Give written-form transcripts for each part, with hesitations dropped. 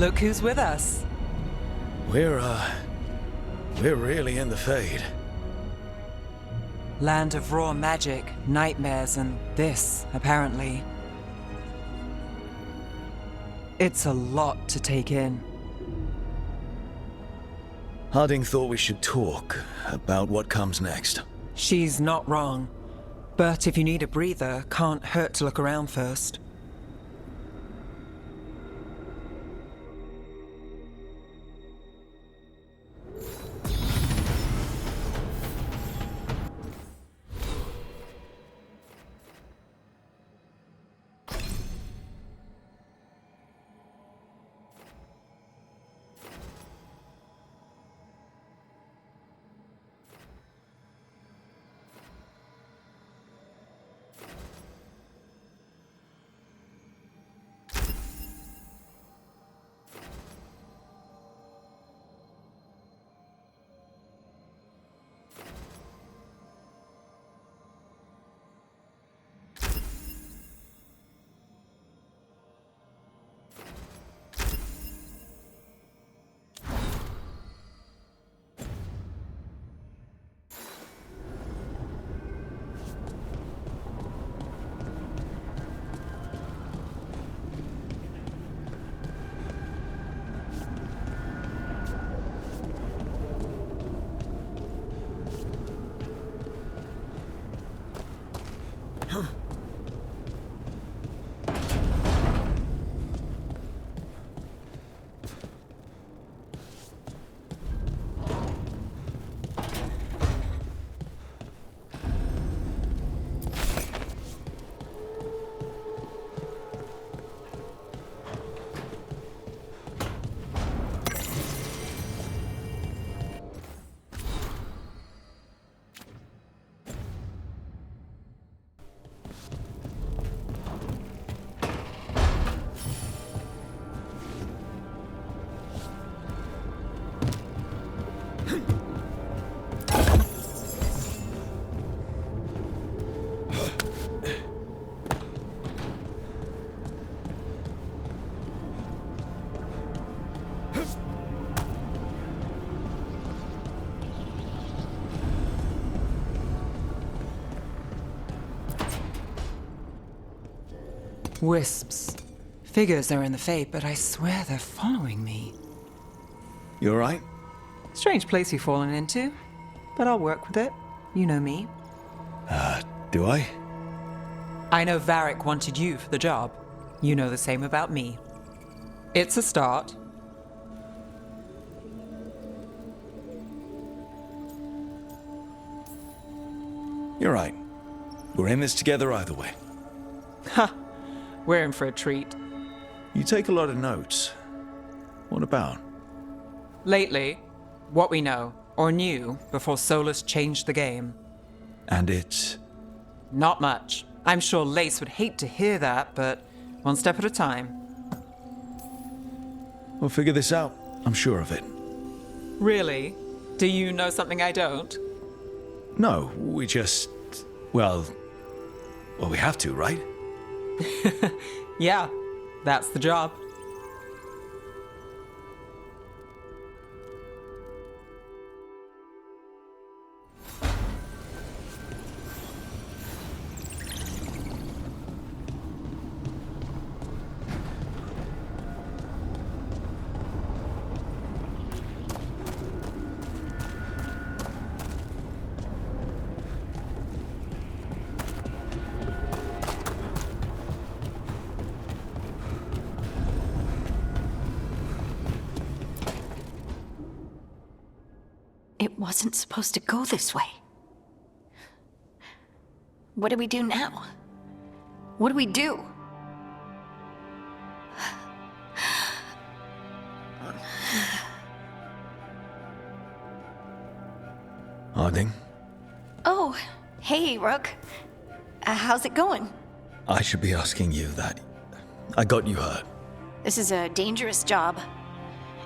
Look who's with us. We're really in the Fade. Land of raw magic, nightmares, and this, apparently. It's a lot to take in. Harding thought we should talk about what comes next. She's not wrong. But if you need a breather, can't hurt to look around first. Wisps. Figures are in the Fade, but I swear they're following me. You alright? Strange place you've fallen into, but I'll work with it. You know me. Do I? I know Varric wanted you for the job. You know the same about me. It's a start. You're right. We're in this together either way. Ha! We're in for a treat. You take a lot of notes. What about? Lately, what we know, or knew, before Solus changed the game. And it's... Not much. I'm sure Lace would hate to hear that, but one step at a time. We'll figure this out. I'm sure of it. Really? Do you know something I don't? No, we just... Well, we have to, right? Yeah, that's the job. It wasn't supposed to go this way. What do we do now? What do we do? Harding? Oh, hey, Rook. How's it going? I should be asking you that. I got you hurt. This is a dangerous job.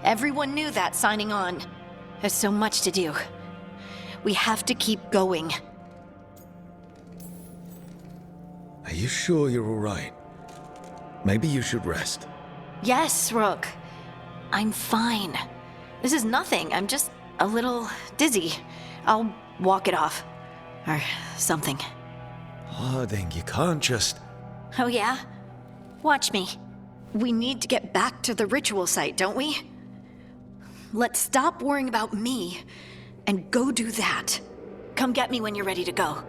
Everyone knew that signing on. There's so much to do. We have to keep going. Are you sure you're all right? Maybe you should rest. Yes, Rook. I'm fine. This is nothing. I'm just a little dizzy. I'll walk it off. Or something. Oh, then you can't just... Oh yeah? Watch me. We need to get back to the ritual site, don't we? Let's stop worrying about me and go do that. Come get me when you're ready to go.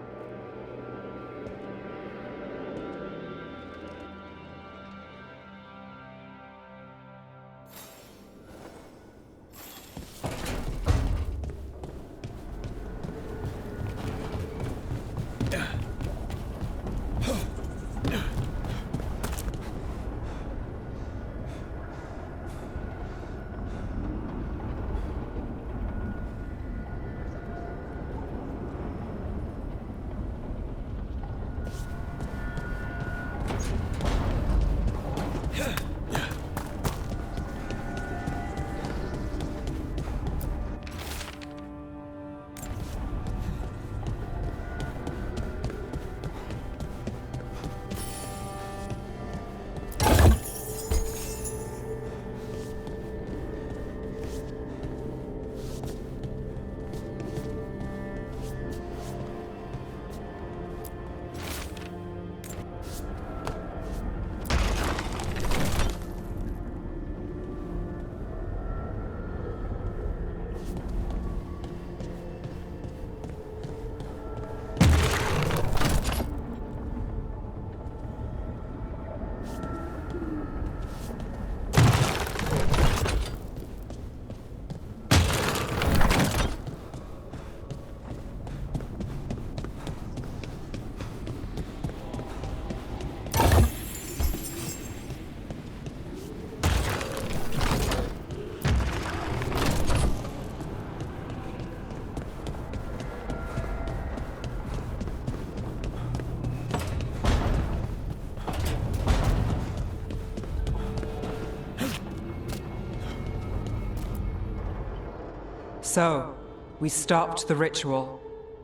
So, we stopped the ritual.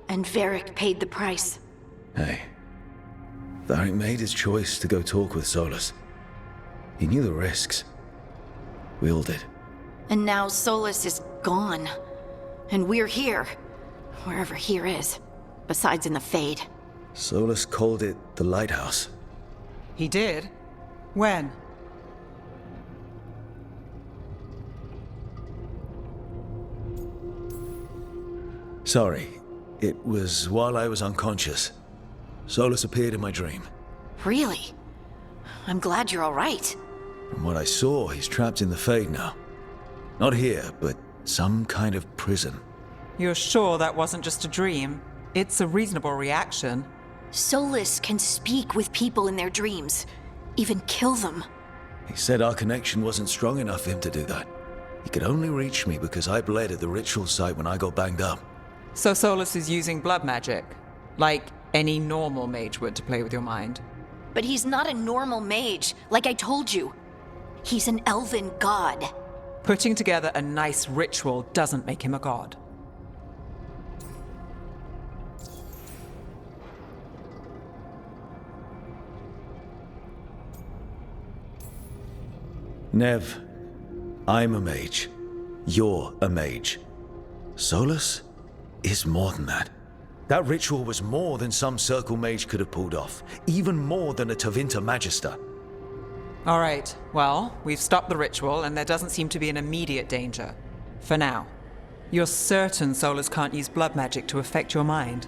And Varric paid the price. Hey. Varric made his choice to go talk with Solus. He knew the risks. We all did. And now Solus is gone. And we're here. Wherever here is. Besides in the Fade. Solus called it the Lighthouse. He did? When? Sorry. It was while I was unconscious. Solus appeared in my dream. Really? I'm glad you're all right. From what I saw, he's trapped in the Fade now. Not here, but some kind of prison. You're sure that wasn't just a dream? It's a reasonable reaction. Solus can speak with people in their dreams. Even kill them. He said our connection wasn't strong enough for him to do that. He could only reach me because I bled at the ritual site when I got banged up. So Solus is using blood magic, like any normal mage would to play with your mind. But he's not a normal mage, like I told you. He's an elven god. Putting together a nice ritual doesn't make him a god. Nev, I'm a mage. You're a mage. Solus is more than that. That ritual was more than some circle mage could have pulled off. Even more than a Tevinter Magister. All right, well, we've stopped the ritual and there doesn't seem to be an immediate danger. For now. You're certain Solus can't use blood magic to affect your mind?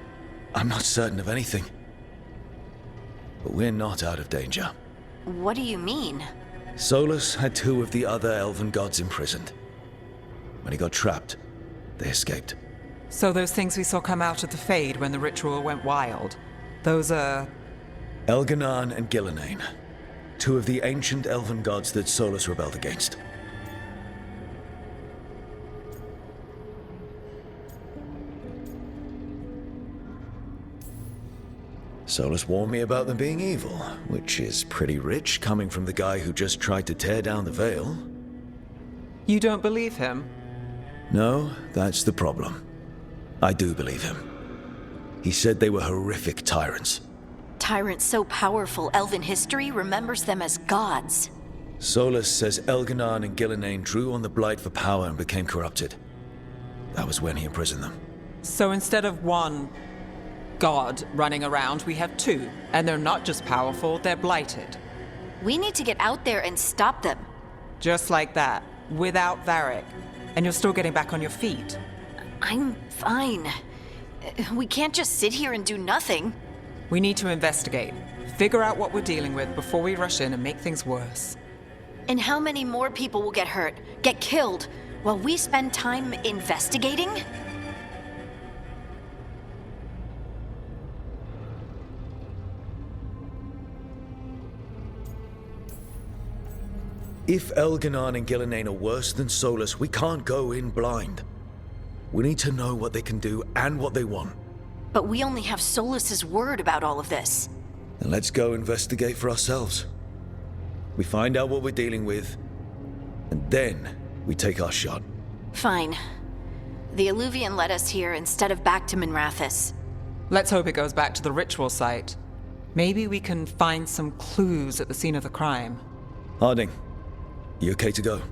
I'm not certain of anything. But we're not out of danger. What do you mean? Solus had two of the other elven gods imprisoned. When he got trapped, they escaped. So those things we saw come out of the Fade when the ritual went wild, those are... Elganan and Gillenane. Two of the ancient elven gods that Solus rebelled against. Solus warned me about them being evil, which is pretty rich coming from the guy who just tried to tear down the veil. You don't believe him? No, that's the problem. I do believe him. He said they were horrific tyrants. Tyrants so powerful, elven history remembers them as gods. Solus says Elganon and Gillenane drew on the Blight for power and became corrupted. That was when he imprisoned them. So instead of one god running around, we have two. And they're not just powerful, they're blighted. We need to get out there and stop them. Just like that, without Varric. And you're still getting back on your feet. I'm fine. We can't just sit here and do nothing. We need to investigate. Figure out what we're dealing with before we rush in and make things worse. And how many more people will get hurt, get killed, while we spend time investigating? If Elganon and Gillenane are worse than Solus, we can't go in blind. We need to know what they can do and what they want. But we only have Solus's word about all of this. Then let's go investigate for ourselves. We find out what we're dealing with, and then we take our shot. Fine. The Illuvian led us here instead of back to Minrathous. Let's hope it goes back to the ritual site. Maybe we can find some clues at the scene of the crime. Harding, you okay to go?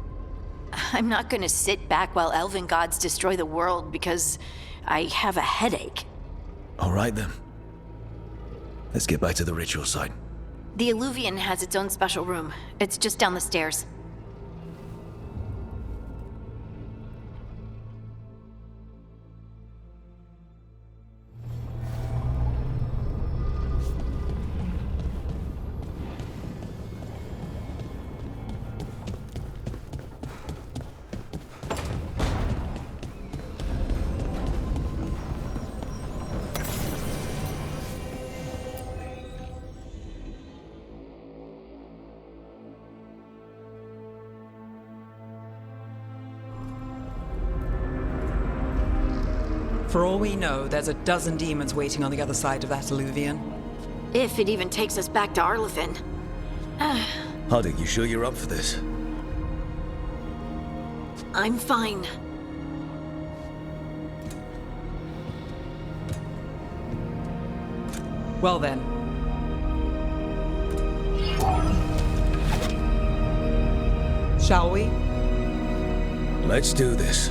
I'm not gonna sit back while elven gods destroy the world because I have a headache. All right then. Let's get back to the ritual site. The Illuvian has its own special room. It's just down the stairs. For all we know, there's a dozen demons waiting on the other side of that Illuvian. If it even takes us back to ARLATHAN. Harding, you sure you're up for this? I'm fine. Well then. Shall we? Let's do this.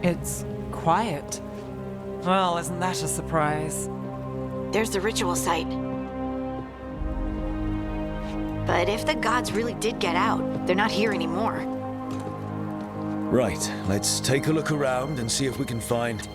It's quiet. Well, isn't that a surprise? There's the ritual site. But if the gods really did get out, they're not here anymore. Right, let's take a look around and see if we can find...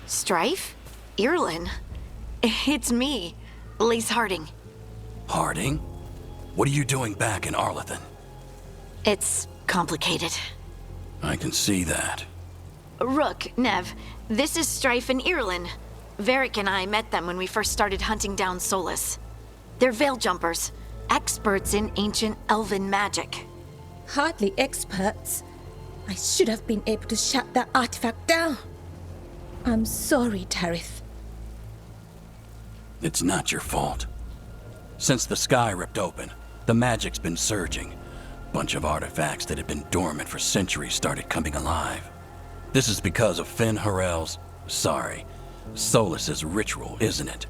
Strife? Irlin? It's me, Lace Harding. Harding? What are you doing back in ARLATHAN? It's complicated. I can see that. Rook, Nev, this is Strife and Irlin. Varric and I met them when we first started hunting down Solus. They're veil jumpers, experts in ancient elven magic. Hardly experts. I should have been able to shut that artifact down. I'm sorry, Tarith. It's not your fault. Since the sky ripped open, the magic's been surging. Bunch of artifacts that had been dormant for centuries started coming alive. This is because of Finn Harel's, Solus's ritual, isn't it?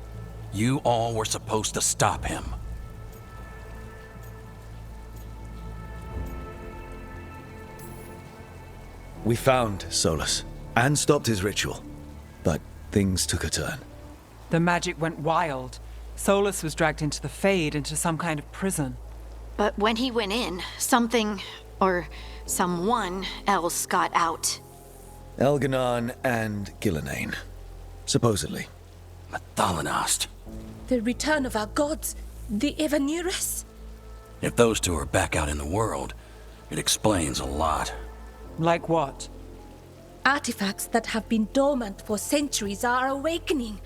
You all were supposed to stop him. We found Solus and stopped his ritual, but things took a turn. The magic went wild. Solus was dragged into the Fade, into some kind of prison. But when he went in, something, or someone else got out. Elganon and Gillenane, supposedly. Mathalanost. The return of our gods, the Evanurus. If those two are back out in the world, it explains a lot. Like what? Artifacts that have been dormant for centuries are awakening.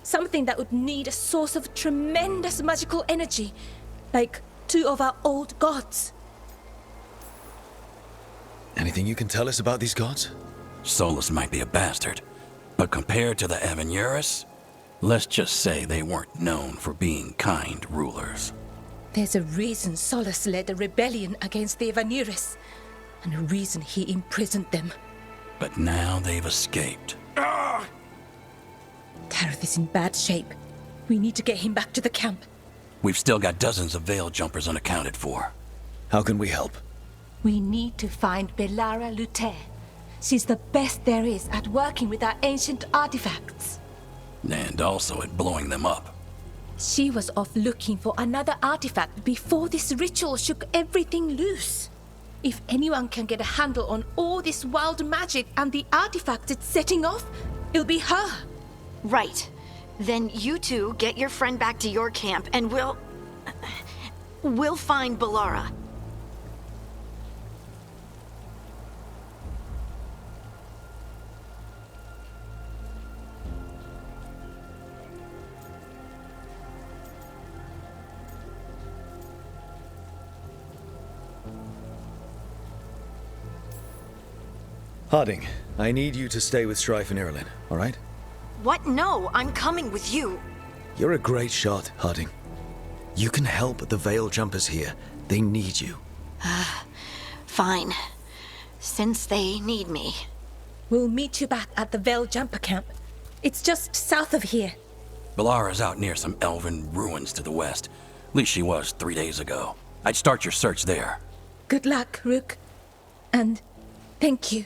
Something that would need a source of tremendous magical energy, like two of our old gods. Anything you can tell us about these gods? Solus might be a bastard, but compared to the Evanurus, let's just say they weren't known for being kind rulers. There's a reason Solus led a rebellion against the Evanurus, and a reason he imprisoned them. But now they've escaped. Tareth is in bad shape. We need to get him back to the camp. We've still got dozens of Veil jumpers unaccounted for. How can we help? We need to find Belara Luther. She's the best there is at working with our ancient artifacts. And also at blowing them up. She was off looking for another artifact before this ritual shook everything loose. If anyone can get a handle on all this wild magic and the artifacts it's setting off, it'll be her. Right. Then you two get your friend back to your camp and we'll find Belara. Harding, I need you to stay with Strife and Irilyn, all right? What? No, I'm coming with you. You're a great shot, Harding. You can help the Veil Jumpers here. They need you. Fine. Since they need me. We'll meet you back at the Veil Jumper camp. It's just south of here. Belara's out near some elven ruins to the west. At least she was 3 days ago. I'd start your search there. Good luck, Rook. And thank you.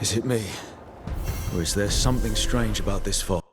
Is it me? Or is there something strange about this fog?